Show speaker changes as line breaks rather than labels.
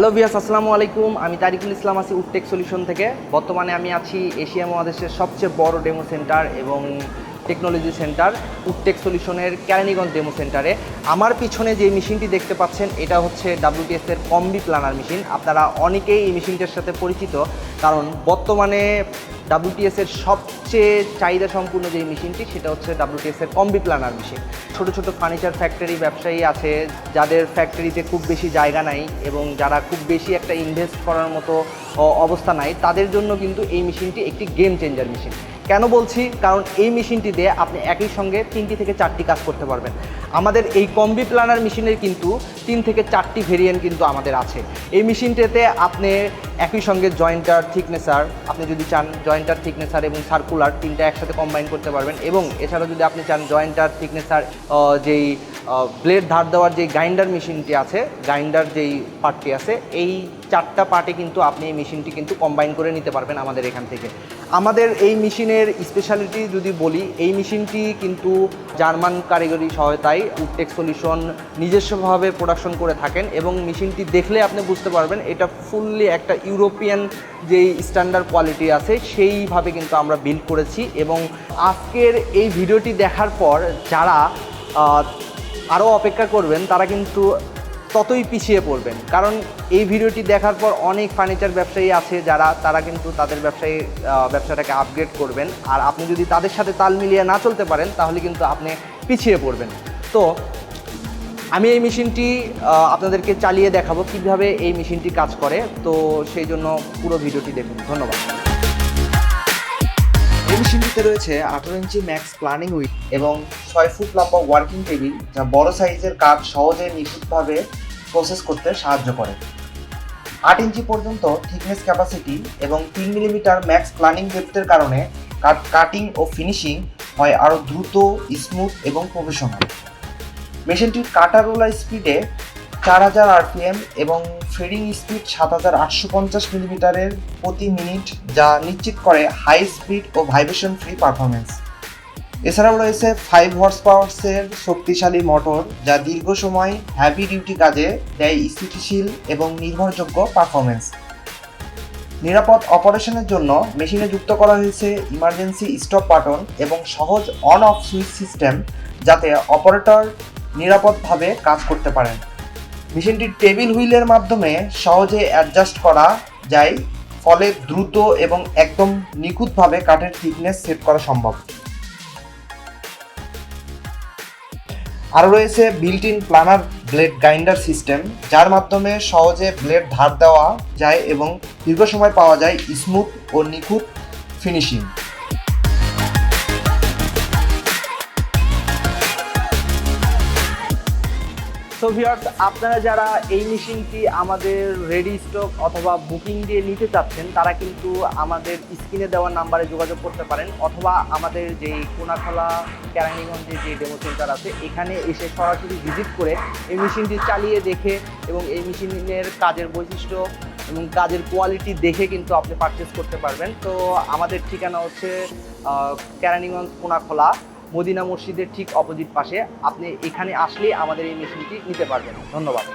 Hello viewers, আসসালামু আলাইকুম। আমি তারিকুল ইসলাম আছি উডটেক সলিউশন থেকে। বর্তমানে আমি আছি এশিয়া মহাদেশের সবচেয়ে বড় ডেমো সেন্টার এবং টেকনোলজি সেন্টার উডটেক সলিউশনের কেরানীগঞ্জ ডেমো সেন্টারে। আমার পিছনে যে মেশিনটি দেখতে পাচ্ছেন এটা হচ্ছে WTS এর কম্বি প্ল্যানার মেশিন। আপনারা অনেকেই এই মেশিনটার সাথে পরিচিত, কারণ বর্তমানে WTS এর সবচেয়ে চাহিদা সম্পূর্ণ যে মেশিনটি সেটা হচ্ছে WTS এর কম্বি প্ল্যানার মেশিন। ছোট ছোট ফার্নিচার ফ্যাক্টরি ব্যবসায়ী আছে যাদের ফ্যাক্টরিতে খুব বেশি জায়গা নাই এবং যারা খুব বেশি একটা ইনভেস্ট করার মতো অবস্থা নাই, তাদের জন্য কিন্তু এই মেশিনটি একটি গেম চেঞ্জার মেশিন। কেন বলছি? কারণ এই মেশিনটি দিয়ে আপনি একই সঙ্গে 3টি থেকে 4টি কাজ করতে পারবেন। আমাদের এই কম্বি প্ল্যানার মেশিনের কিন্তু 3 থেকে 4টি ভেরিয়েন্ট কিন্তু আমাদের আছে। এই মেশিনটাতে আপনি একই সঙ্গে জয়েন্টার, থিকনেসার, আপনি যদি চান জয়েন্টার, থিকনেসার এবং সার্কুলার তিনটা একসাথে কম্বাইন করতে পারবেন। এবং এছাড়াও যদি আপনি চান জয়েন্টার, থিকনেসার, যেই ব্লেড ধার দেওয়ার যে গ্রাইন্ডার মেশিনটি আছে, গ্রাইন্ডার যেই পার্টটি আছে, এই 4টা পার্টে কিন্তু আপনি এই মেশিনটি কিন্তু কম্বাইন করে নিতে পারবেন আমাদের এখান থেকে। আমাদের এই মেশিনের স্পেশালিটি যদি বলি, এই মেশিনটি কিন্তু জার্মান কারিগরি সহায়তায় উডটেক সলিউশন নিজস্বভাবে প্রোডাকশন করে থাকেন এবং মেশিনটি দেখলে আপনি বুঝতে পারবেন এটা ফুললি একটা ইউরোপিয়ান যেই স্ট্যান্ডার্ড কোয়ালিটি আছে সেইভাবে কিন্তু আমরা বিল্ড করেছি। এবং আজকের এই ভিডিওটি দেখার পর যারা আরও অপেক্ষা করবেন তারা কিন্তু ততই পিছিয়ে পড়বেন, কারণ এই ভিডিওটি দেখার পর অনেক ফার্নিচার ব্যবসায়ী আছে তারা কিন্তু তাদের ব্যবসাটাকে আপগ্রেড করবেন। আর আপনি যদি তাদের সাথে তাল মিলিয়ে না চলতে পারেন তাহলে কিন্তু আপনি পিছিয়ে পড়বেন। তো আমি এই মেশিনটি আপনাদেরকে চালিয়ে দেখাবো কীভাবে এই মেশিনটি কাজ করে। তো সেই জন্য পুরো ভিডিওটি দেখুন। ধন্যবাদ।
এই মেশিনটিতে রয়েছে 18 ইঞ্চি ম্যাক্স প্ল্যানিং হুইল এবং 6 ফুট লম্বা ওয়ার্কিং টেবিল, যা বড় সাইজের কাঠ সহজে নিখুঁতভাবে প্রসেস করতে সাহায্য করে। 8 ইঞ্চি পর্যন্ত থিকনেস ক্যাপাসিটি এবং 3 মিলিমিটার ম্যাক্স প্ল্যানিং ডেপথের কারণে কাটিং ও ফিনিশিং হয় আরও দ্রুত, স্মুথ এবং প্রফেশনাল। মেশিনটির কাটার রোলার স্পিডে 4000 RPM এবং ফিডিং স্পিড 7850 মিলিমিটারের প্রতি মিনিট, যা নিশ্চিত করে হাই স্পিড ও ভাইব্রেশন ফ্রি পারফরমেন্স। এছাড়াও রয়েছে 5 হর্স পাওয়ার্সের শক্তিশালী মোটর, যা দীর্ঘ সময় হ্যাভি ডিউটি কাজে দেয় স্থিতিশীল এবং নির্ভরযোগ্য পারফরমেন্স। নিরাপদ অপারেশনের জন্য মেশিনে যুক্ত করা হয়েছে ইমার্জেন্সি স্টপ বাটন এবং সহজ অন অফ সুইচ সিস্টেম, যাতে অপারেটর নিরাপদভাবে কাজ করতে পারেন। মেশিনটির টেবিল হুইলের মাধ্যমে সহজে অ্যাডজাস্ট করা যায়, ফলে দ্রুত এবং একদম নিখুঁতভাবে কাঠের থিকনেস সেট করা সম্ভব। আরও রয়েছে built in planer blade grinder system, যার মাধ্যমে সহজে ব্লেড ধার দেওয়া যায় এবং দীর্ঘ সময় পাওয়া যায় স্মুথ ও নিখুঁত ফিনিশিং।
সো ভিউয়ার্স, আপনারা যারা এই মেশিনটি আমাদের রেডি স্টক অথবা বুকিং দিয়ে নিতে চাচ্ছেন তারা কিন্তু আমাদের স্ক্রিনে দেওয়া নাম্বারে যোগাযোগ করতে পারেন, অথবা আমাদের যেই কোনাখলা কেরানীগঞ্জে যে ডেমো সেন্টার আছে এখানে এসে সরাসরি ভিজিট করে এই মেশিনটি চালিয়ে দেখে এবং এই মেশিনের কাজের বৈশিষ্ট্য এবং কাজের কোয়ালিটি দেখে কিন্তু আপনি পারচেস করতে পারবেন। তো আমাদের ঠিকানা হচ্ছে কেরানীগঞ্জ কোনাখলা মদিনা মসজিদের ঠিক অপোজিট পাশে। আপনি এখানে আসলে আমাদের এই মেশিনটি নিতে পারবেন। ধন্যবাদ।